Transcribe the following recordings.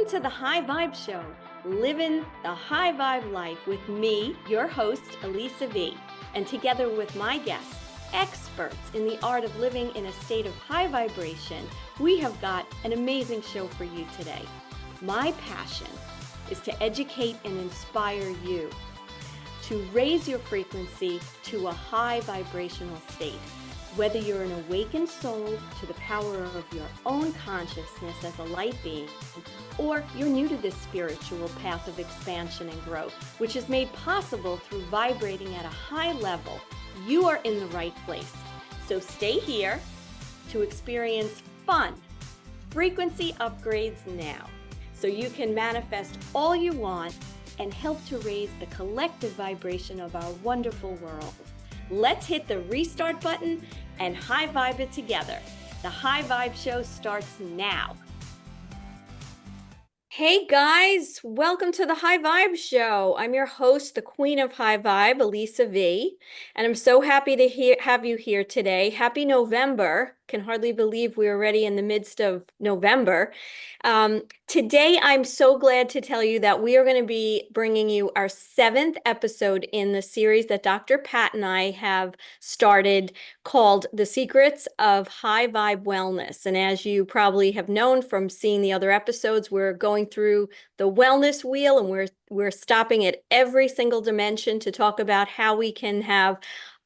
Welcome to the High Vibe Show, living the high vibe life with me, your host, Elisa V, and together with my guests, experts in the art of living in a state of high vibration, we have got an amazing show for you today. My passion is to educate and inspire you to raise your frequency to a high vibrational state. Whether you're an awakened soul to the power of your own consciousness as a light being, or you're new to this spiritual path of expansion and growth, which is made possible through vibrating at a high level, you are in the right place. So stay here to experience fun, frequency upgrades now, so you can manifest all you want and help to raise the collective vibration of our wonderful world. Let's hit the restart button and high vibe it together. The High Vibe Show starts now. Hey guys, welcome to the High Vibe Show. I'm your host, the Queen of High Vibe, Elisa V, and I'm so happy to have you here today. Happy November. Can hardly believe we're already in the midst of November. Today, I'm so glad to tell you that we are going to be bringing you our 7th episode in the series that Dr. Pat and I have started called The Secrets of High Vibe Wellness. And as you probably have known from seeing the other episodes, we're going through the wellness wheel, and we're stopping at every single dimension to talk about how we can have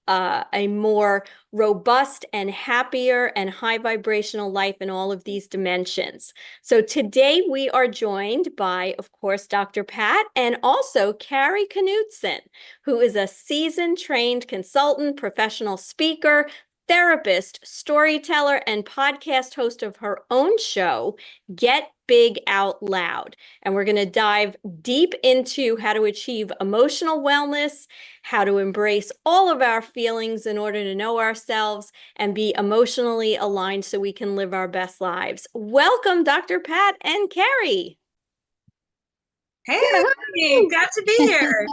a more robust and happier and high vibrational life in all of these dimensions. So today we are joined by, of course, Dr. Pat and also Kari Knutson, who is a seasoned trained consultant, professional speaker, therapist, storyteller, and podcast host of her own show, Get Big Out Loud. And we're going to dive deep into how to achieve emotional wellness, how to embrace all of our feelings in order to know ourselves and be emotionally aligned so we can live our best lives. Welcome, Dr. Pat and Kari. Hey, everybody. Glad to be here.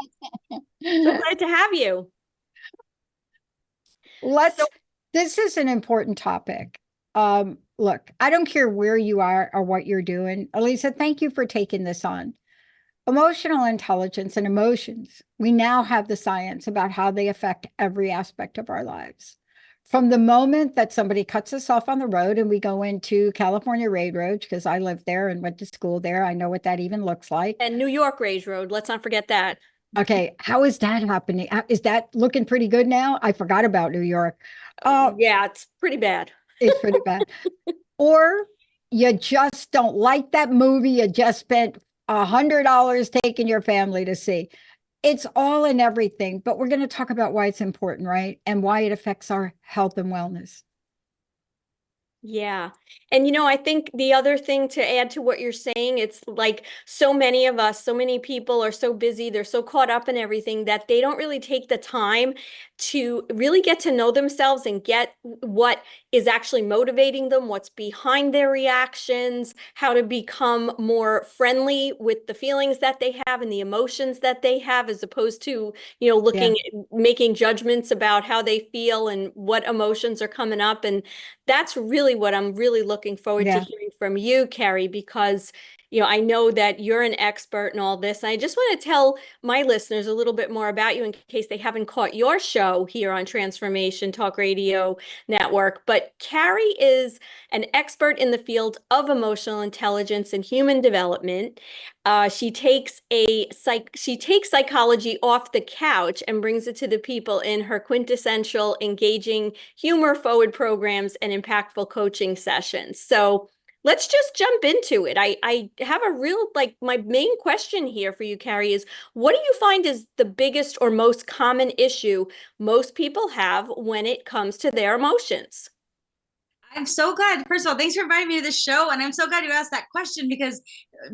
So glad to have you. This is an important topic. Look, I don't care where you are or what you're doing. Elisa, thank you for taking this on. Emotional intelligence and emotions. We now have the science about how they affect every aspect of our lives. From the moment that somebody cuts us off on the road and we go into California Railroad, because I lived there and went to school there, I know what that even looks like. And New York Railroad, let's not forget that. Okay, how is that happening? Is that looking pretty good now? I forgot about New York. Yeah, it's pretty bad. It's pretty bad. Or you just don't like that movie you just spent $100 taking your family to see. It's all in everything, but we're going to talk about why it's important, right? And why it affects our health and wellness. Yeah. And, I think the other thing to add to what you're saying, it's like so many of us, so many people are so busy, they're so caught up in everything that they don't really take the time to really get to know themselves and get what is actually motivating them, what's behind their reactions, how to become more friendly with the feelings that they have and the emotions that they have, as opposed to, making judgments about how they feel and what emotions are coming up. And that's really what I'm really looking forward to hearing from you, Kari, because I know that you're an expert in all this. And I just want to tell my listeners a little bit more about you in case they haven't caught your show here on Transformation Talk Radio Network. But Kari is an expert in the field of emotional intelligence and human development. She takes psychology off the couch and brings it to the people in her quintessential, engaging, humor-forward programs and impactful coaching sessions. So let's just jump into it. I have my main question here for you, Kari, is what do you find is the biggest or most common issue most people have when it comes to their emotions? I'm so glad. First of all, thanks for inviting me to this show. And I'm so glad you asked that question, because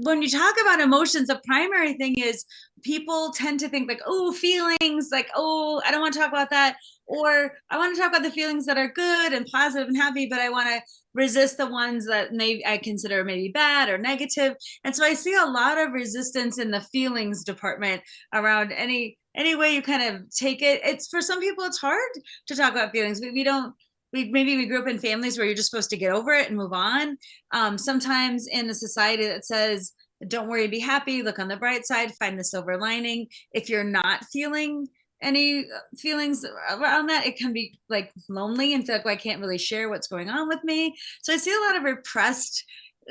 when you talk about emotions, the primary thing is people tend to think like, oh, feelings, like, oh, I don't want to talk about that. Or I want to talk about the feelings that are good and positive and happy, but I want to resist the ones that I consider maybe bad or negative. And so I see a lot of resistance in the feelings department around any way you kind of take it. It's for some people, it's hard to talk about feelings. Maybe we grew up in families where you're just supposed to get over it and move on. Sometimes in a society that says don't worry, be happy, look on the bright side, find the silver lining. If you're not feeling any feelings around that, it can be like lonely and feel like, well, I can't really share what's going on with me. So I see a lot of repressed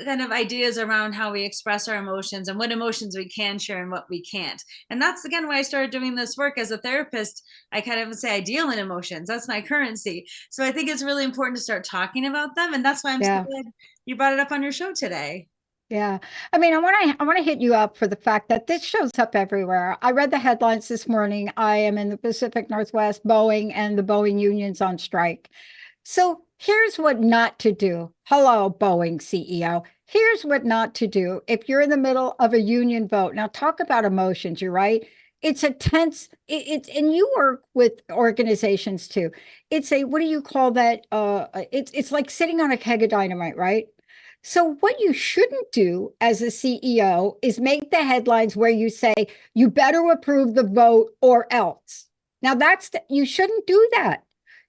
kind of ideas around how we express our emotions and what emotions we can share and what we can't. And that's again why I started doing this work as a therapist. I kind of say I deal in emotions. That's my currency. So I think it's really important to start talking about them. And that's why I'm so glad you brought it up on your show today. Yeah. I mean, I want to hit you up for the fact that this shows up everywhere. I read the headlines this morning. I am in the Pacific Northwest, Boeing and the Boeing union's on strike. So here's what not to do. Hello, Boeing CEO. Here's what not to do if you're in the middle of a union vote. Now, talk about emotions, you're right. It's a tense, and you work with organizations too. It's a, what do you call that? It's like sitting on a keg of dynamite, right? So what you shouldn't do as a CEO is make the headlines where you say, you better approve the vote or else. Now you shouldn't do that.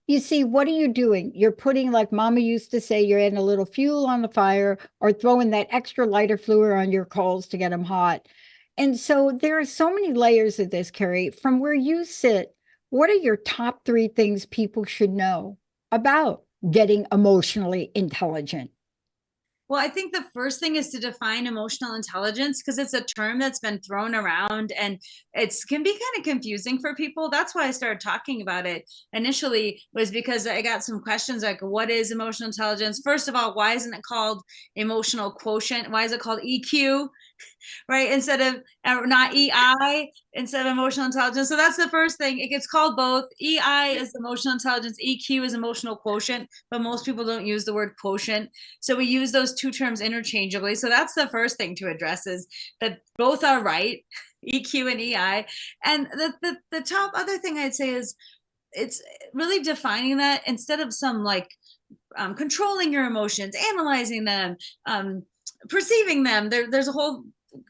You see, what are you doing? You're putting, like Mama used to say, you're adding a little fuel on the fire or throwing that extra lighter fluid on your coals to get them hot. And so there are so many layers of this, Kari. From where you sit, what are your top 3 things people should know about getting emotionally intelligent? Well, I think the first thing is to define emotional intelligence because it's a term that's been thrown around and it can be kind of confusing for people. That's why I started talking about it initially, was because I got some questions like, what is emotional intelligence? First of all, why isn't it called emotional quotient? Why is it called EQ? Right? Instead of, not EI, instead of emotional intelligence. So that's the first thing. It gets called both. EI is emotional intelligence, EQ is emotional quotient, but most people don't use the word quotient. So we use those 2 terms interchangeably. So that's the first thing to address, is that both are right, EQ and EI. And the top other thing I'd say is it's really defining that instead of some like controlling your emotions, analyzing them, perceiving them. There's a whole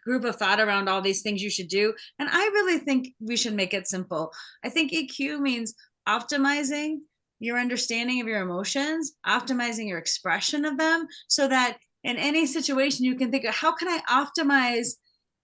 group of thought around all these things you should do. And I really think we should make it simple. I think EQ means optimizing your understanding of your emotions, optimizing your expression of them, so that in any situation you can think of, how can I optimize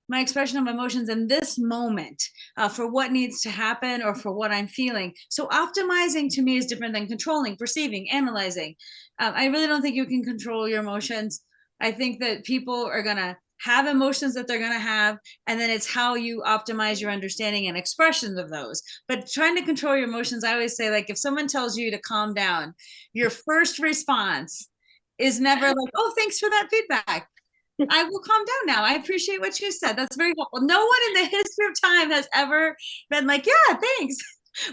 my expression of emotions in this moment for what needs to happen or for what I'm feeling. So optimizing to me is different than controlling, perceiving, analyzing. I really don't think you can control your emotions. I think that people are going to have emotions that they're going to have, and then it's how you optimize your understanding and expressions of those. But trying to control your emotions, I always say, like, if someone tells you to calm down, your first response is never like, oh, thanks for that feedback. I will calm down now. I appreciate what you said. That's very helpful. No one in the history of time has ever been like, yeah, thanks.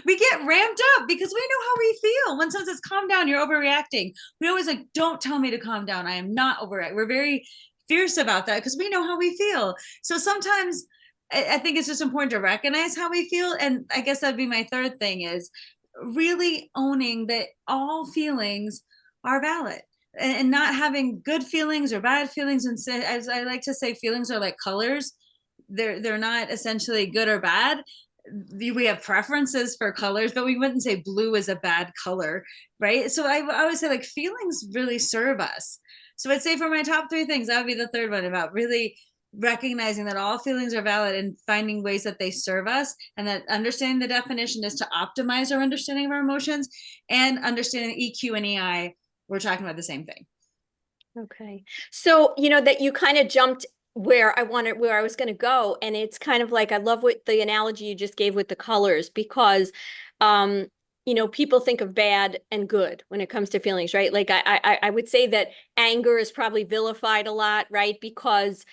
We get ramped up because we know how we feel. When someone says, calm down, you're overreacting. We always like, don't tell me to calm down. I am not overreacting. We're very fierce about that because we know how we feel. So sometimes I think it's just important to recognize how we feel. And I guess that'd be my third thing, is really owning that all feelings are valid, and not having good feelings or bad feelings. And say, as I like to say, feelings are like colors. They're not essentially good or bad. We have preferences for colors, but we wouldn't say blue is a bad color, right? So I always say, like, feelings really serve us. So I'd say for my top 3 things, that would be the third one, about really recognizing that all feelings are valid and finding ways that they serve us, and that understanding the definition is to optimize our understanding of our emotions, and understanding EQ and EI, we're talking about the same thing. Okay. So, that you kind of jumped where I was going to go. And it's kind of like, I love what the analogy you just gave with the colors, because, people think of bad and good when it comes to feelings, right? Like I would say that anger is probably vilified a lot, right? Because,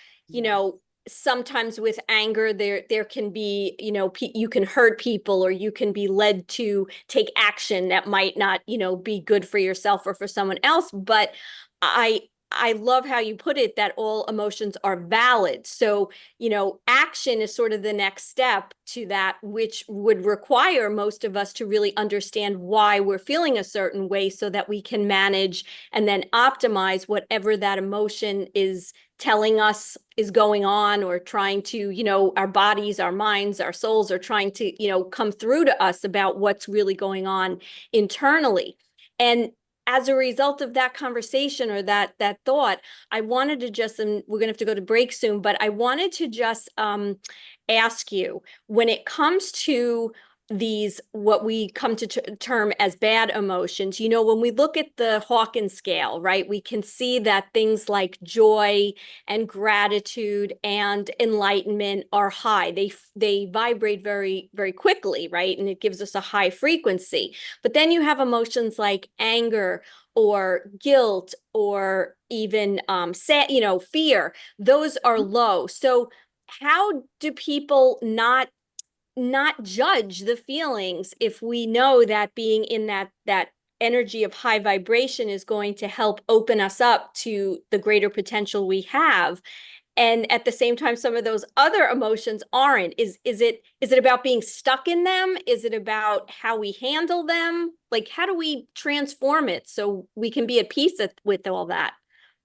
sometimes with anger, there can be, you can hurt people, or you can be led to take action that might not, be good for yourself or for someone else. But I love how you put it, that all emotions are valid. So, action is sort of the next step to that, which would require most of us to really understand why we're feeling a certain way, so that we can manage and then optimize whatever that emotion is telling us is going on, or trying to, our bodies, our minds, our souls are trying to, come through to us about what's really going on internally. And as a result of that conversation or that thought, I wanted to just, and we're gonna have to go to break soon, but I wanted to just ask you, when it comes to these, what we come to term as bad emotions, when we look at the Hawkins scale, right, we can see that things like joy and gratitude and enlightenment are high. They vibrate very, very quickly, right? And it gives us a high frequency. But then you have emotions like anger or guilt or even fear. Those are low. So how do people not judge the feelings if we know that being in that energy of high vibration is going to help open us up to the greater potential we have? And at the same time, some of those other emotions aren't. Is it about being stuck in them? Is it about how we handle them? Like, how do we transform it so we can be at peace with all that?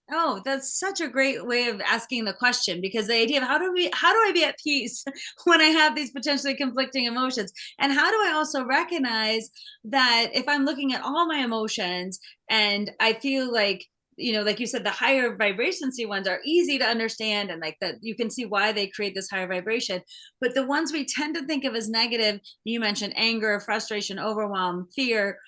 Oh, that's such a great way of asking the question, because the idea of how do I be at peace when I have these potentially conflicting emotions? And how do I also recognize that if I'm looking at all my emotions and I feel like, like you said, the higher vibrancy ones are easy to understand, and like that you can see why they create this higher vibration. But the ones we tend to think of as negative, you mentioned anger, frustration, overwhelm, fear,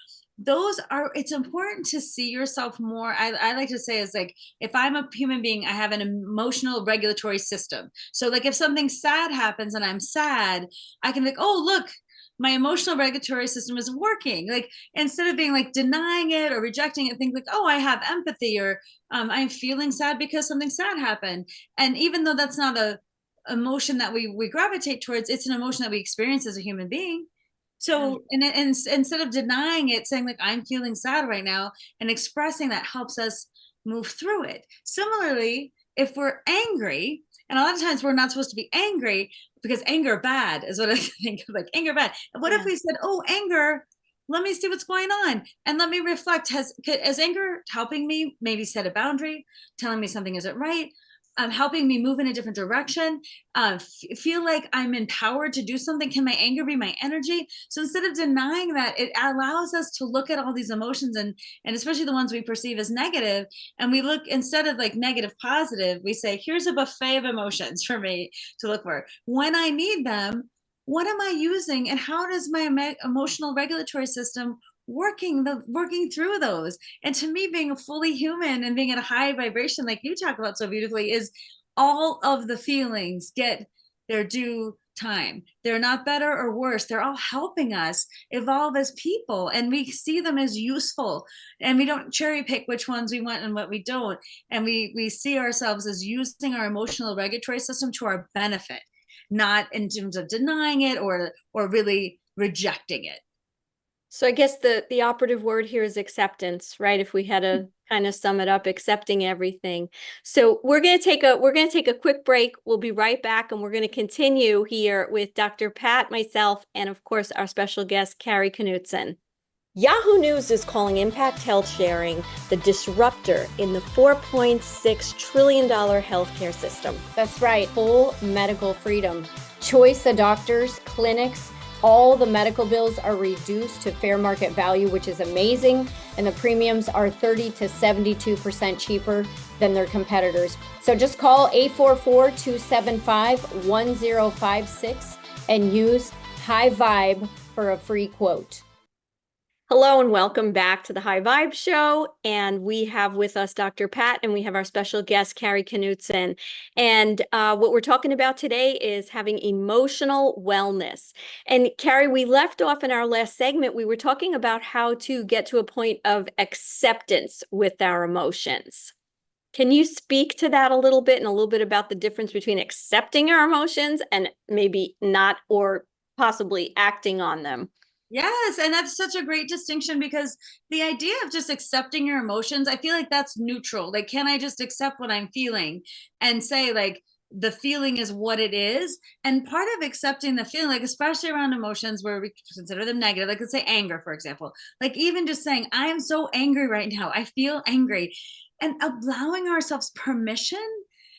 it's important to see yourself more. I like to say is like, if I'm a human being, I have an emotional regulatory system. So like if something sad happens and I'm sad, I can be like, oh, look, my emotional regulatory system is working. Like instead of being like denying it or rejecting it, think like, oh, I have empathy, or I'm feeling sad because something sad happened. And even though that's not a emotion that we gravitate towards, it's an emotion that we experience as a human being. So, and instead of denying it, saying like, I'm feeling sad right now, and expressing that helps us move through it. Similarly, if we're angry, and a lot of times we're not supposed to be angry because anger bad is what I think of, like anger bad. What if we said, oh, anger, let me see what's going on and let me reflect. Is anger helping me maybe set a boundary, telling me something isn't right? Helping me move in a different direction, feel like I'm empowered to do something? Can my anger be my energy? So instead of denying that, it allows us to look at all these emotions, and especially the ones we perceive as negative, and we look, instead of like negative, positive, we say, here's a buffet of emotions for me to look for. When I need them, what am I using, and how does my emotional regulatory system working through those? And to me, being fully human and being at a high vibration, like you talk about so beautifully, is all of the feelings get their due time. They're not better or worse. They're all helping us evolve as people, and we see them as useful, and we don't cherry pick which ones we want and what we don't. And we see ourselves as using our emotional regulatory system to our benefit, not in terms of denying it or really rejecting it. So I guess the operative word here is acceptance, right? If we had to kind of sum it up, accepting everything. So we're going to take a quick break. We'll be right back, and we're going to continue here with Dr. Pat, myself, and of course our special guest, Kari Knutson. Yahoo News is calling Impact Health Sharing the disruptor in the $4.6 trillion healthcare system. That's right, full medical freedom. Choice of doctors, clinics, all the medical bills are reduced to fair market value, which is amazing. And the premiums are 30 to 72% cheaper than their competitors. So just call 844-275-1056 and use High Vibe for a free quote. Hello and welcome back to the High Vibe Show. And we have with us Dr. Pat, and we have our special guest, Kari Knutson. And what we're talking about today is having emotional wellness. And Kari, we left off in our last segment, we were talking about how to get to a point of acceptance with our emotions. Can you speak to that a little bit, and a little bit about the difference between accepting our emotions and maybe not, or possibly acting on them? Yes, and that's such a great distinction, because the idea of just accepting your emotions, I feel like that's neutral. Like, can I just accept what I'm feeling and say like the feeling is what it is? And part of accepting the feeling, like especially around emotions where we consider them negative, like let's say anger, for example, like even just saying, I'm so angry right now, I feel angry, and allowing ourselves permission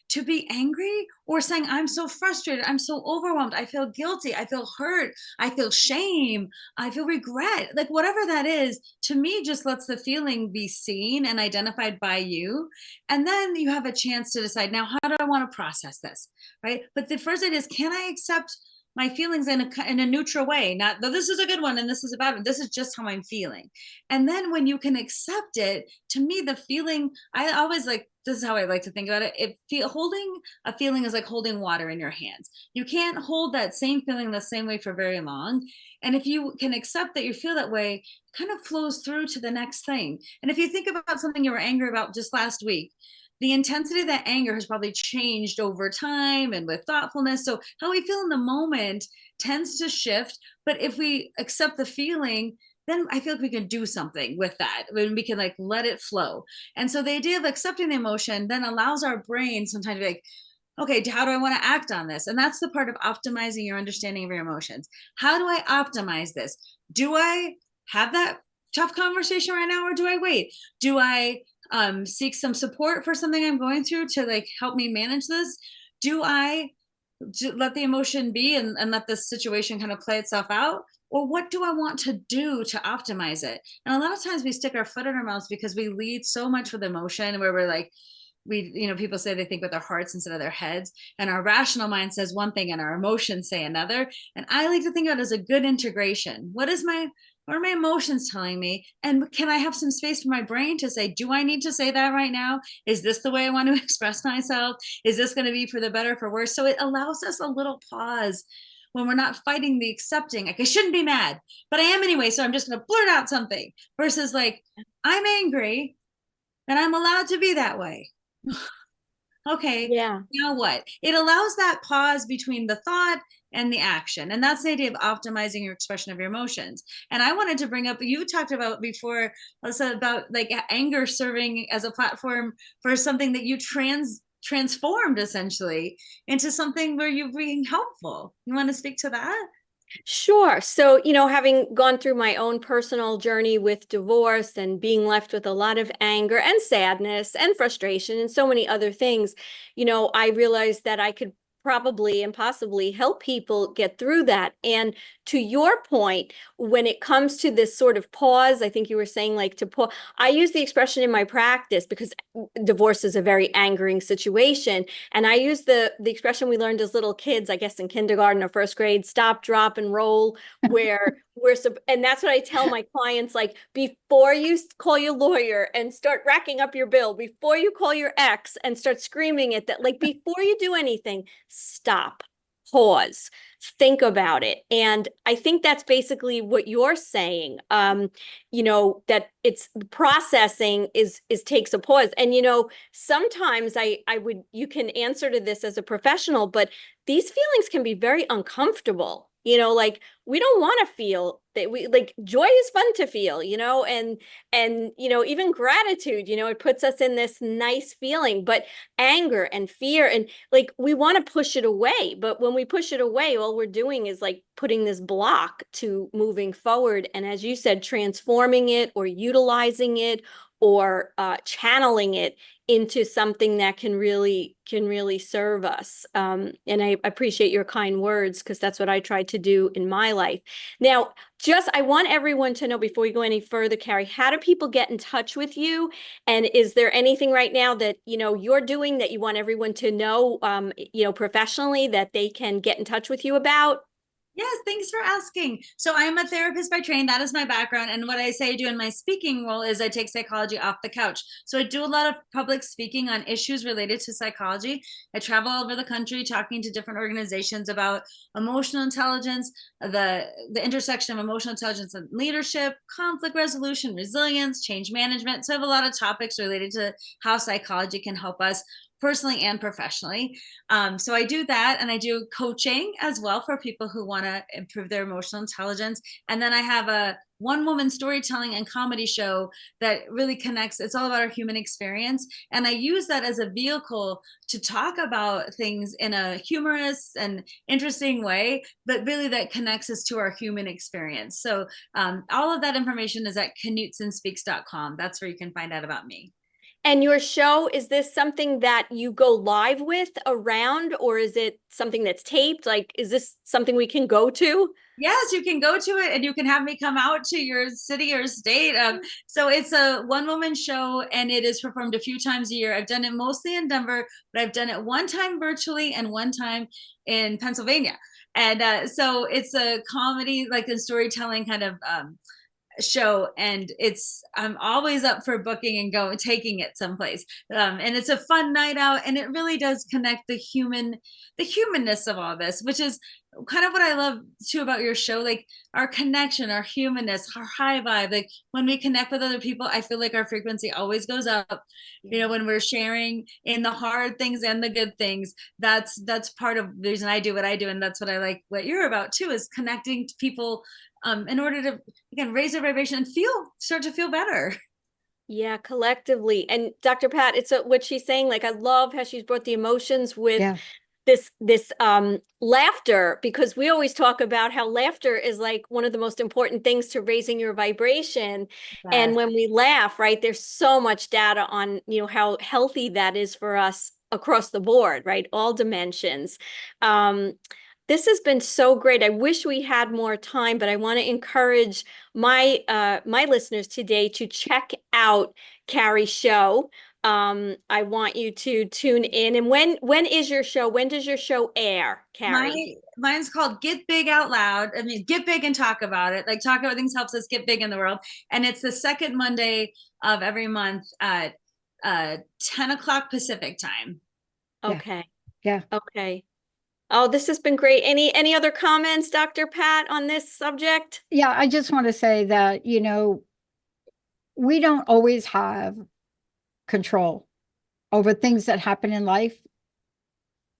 to be angry or saying, I'm so frustrated, I'm so overwhelmed, I feel guilty, I feel hurt, I feel shame, I feel regret, like whatever that is, to me just lets the feeling be seen and identified by you. And then you have a chance to decide, now, how do I want to process this? Right. But the first idea is, can I accept my feelings in a neutral way? Not that this is a good one and this is a bad one. This is just how I'm feeling. And then when you can accept it, to me, the feeling, I always like, this is how I like to think about it. Holding a feeling is like holding water in your hands. You can't hold that same feeling the same way for very long. And if you can accept that you feel that way, it kind of flows through to the next thing. And if you think about something you were angry about just last week, the intensity of that anger has probably changed over time and with thoughtfulness. So how we feel in the moment tends to shift. But if we accept the feeling, then I feel like we can do something with that, when we can like let it flow. And so the idea of accepting the emotion then allows our brain sometimes to be like, okay, how do I want to act on this? And that's the part of optimizing your understanding of your emotions. How do I optimize this? Do I have that tough conversation right now, or do I wait? Do I seek some support for something I'm going through to like help me manage this? Do I let the emotion be and let the situation kind of play itself out? Or what do I want to do to optimize it? And a lot of times we stick our foot in our mouths because we lead so much with emotion, where we're like, people say they think with their hearts instead of their heads, and our rational mind says one thing and our emotions say another. And I like to think of it as a good integration. What are my emotions telling me? And can I have some space for my brain to say, do I need to say that right now? Is this the way I want to express myself? Is this going to be for the better, for worse? So it allows us a little pause when we're not fighting the accepting, like, I shouldn't be mad, but I am anyway, so I'm just going to blurt out something, versus like, I'm angry and I'm allowed to be that way. Okay, Yeah. now what? It allows that pause between the thought and the action. And that's the idea of optimizing your expression of your emotions. And I wanted to bring up, you talked about before, also about like anger serving as a platform for something that you transformed essentially into something where you're being helpful. You want to speak to that? Sure. So, having gone through my own personal journey with divorce and being left with a lot of anger and sadness and frustration and so many other things, I realized that I could probably and possibly help people get through that. And to your point, when it comes to this sort of pause, I think you were saying like to pause, I use the expression in my practice because divorce is a very angering situation. And I use the expression we learned as little kids, I guess in kindergarten or first grade, stop, drop, and roll, where and that's what I tell my clients, like, before you call your lawyer and start racking up your bill, before you call your ex and start screaming at that, like, before you do anything, stop, pause, think about it. And I think that's basically what you're saying. That it's processing is takes a pause. And sometimes you can answer to this as a professional, but these feelings can be very uncomfortable. Like, we don't want to feel that. We like, joy is fun to feel, and even gratitude, it puts us in this nice feeling, but anger and fear and like, we want to push it away. But when we push it away, all we're doing is like putting this block to moving forward. And as you said, transforming it or utilizing it or channeling it into something that can really serve us. And I appreciate your kind words, because that's what I tried to do in my life. Now, I want everyone to know, before we go any further, Kari, how do people get in touch with you? And is there anything right now that you're doing that you want everyone to know, professionally, that they can get in touch with you about? Yes, thanks for asking. So I'm a therapist by training. That is my background. And what I say I do in my speaking role is I take psychology off the couch. So I do a lot of public speaking on issues related to psychology. I travel all over the country talking to different organizations about emotional intelligence, the intersection of emotional intelligence and leadership, conflict resolution, resilience, change management. So I have a lot of topics related to how psychology can help us personally and professionally. So I do that, and I do coaching as well for people who want to improve their emotional intelligence. And then I have a one-woman storytelling and comedy show that really connects. It's all about our human experience. And I use that as a vehicle to talk about things in a humorous and interesting way, but really that connects us to our human experience. So all of that information is at knutsonspeaks.com. That's where you can find out about me. And your show, is this something that you go live with around, or is it something that's taped? Like, is this something we can go to? Yes, you can go to it and you can have me come out to your city or state. So it's a one-woman show and it is performed a few times a year. I've done it mostly in Denver, but I've done it one time virtually and one time in Pennsylvania. And so it's a comedy, like a storytelling kind of show, and I'm always up for booking and taking it someplace, and it's a fun night out, and it really does connect the humanness of all this, which is kind of what I love too about your show, like our connection, our humanness, our high vibe. Like when we connect with other people, I feel like our frequency always goes up. When we're sharing in the hard things and the good things, that's part of the reason I do what I do, and that's what I like what you're about too, is connecting to people in order to, again, raise their vibration and start to feel better. Yeah, collectively. And Dr. Pat, it's what she's saying. Like, I love how she's brought the emotions with this laughter, because we always talk about how laughter is like one of the most important things to raising your vibration. Yes. And when we laugh, right, there's so much data on, how healthy that is for us across the board, right? All dimensions. This has been so great. I wish we had more time, but I want to encourage my my listeners today to check out Kari's show. I want you to tune in. And when is your show? When does your show air, Kari? Mine's called Get Big Out Loud. I mean, get big and talk about it. Like, talk about things helps us get big in the world. And it's the second Monday of every month at 10 o'clock Pacific time. Okay. Yeah. Okay. Oh, this has been great. Any other comments, Dr. Pat, on this subject? Yeah, I just want to say that, we don't always have control over things that happen in life,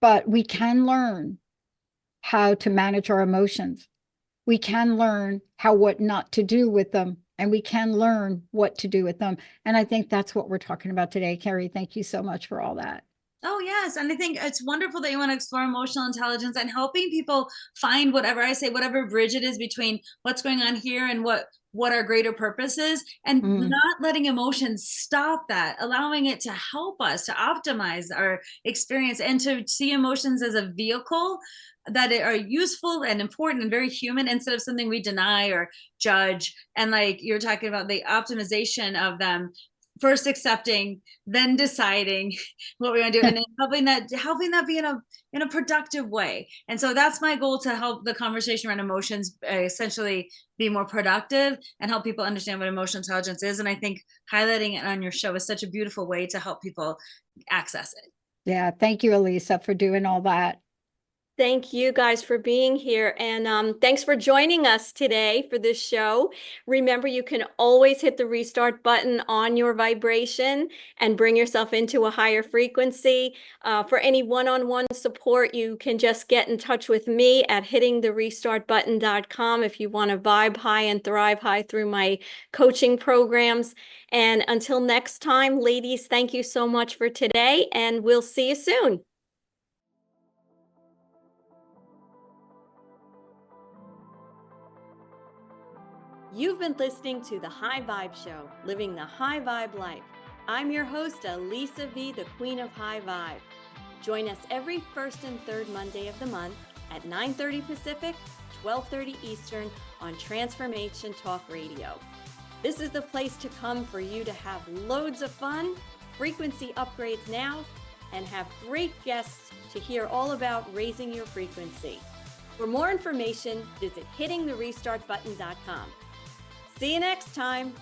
but we can learn how to manage our emotions. We can learn what not to do with them, and we can learn what to do with them. And I think that's what we're talking about today. Kari, thank you so much for all that. Oh, yes. And I think it's wonderful that you want to explore emotional intelligence and helping people find whatever bridge it is between what's going on here and what our greater purpose is, and not letting emotions stop that, allowing it to help us to optimize our experience and to see emotions as a vehicle that are useful and important and very human, instead of something we deny or judge. And like you're talking about, the optimization of them, first accepting, then deciding what we want to do, and then helping that be in a productive way. And so that's my goal, to help the conversation around emotions essentially be more productive and help people understand what emotional intelligence is. And I think highlighting it on your show is such a beautiful way to help people access it. Yeah, thank you, Elisa, for doing all that. Thank you guys for being here. And thanks for joining us today for this show. Remember, you can always hit the restart button on your vibration and bring yourself into a higher frequency. For any one-on-one support, you can just get in touch with me at hittingtherestartbutton.com if you want to vibe high and thrive high through my coaching programs. And until next time, ladies, thank you so much for today, and we'll see you soon. You've been listening to The High Vibe Show, living the high vibe life. I'm your host, Elisa V, the Queen of High Vibe. Join us every first and third Monday of the month at 9:30 Pacific, 12:30 Eastern on Transformation Talk Radio. This is the place to come for you to have loads of fun, frequency upgrades now, and have great guests to hear all about raising your frequency. For more information, visit hittingtherestartbutton.com. See you next time.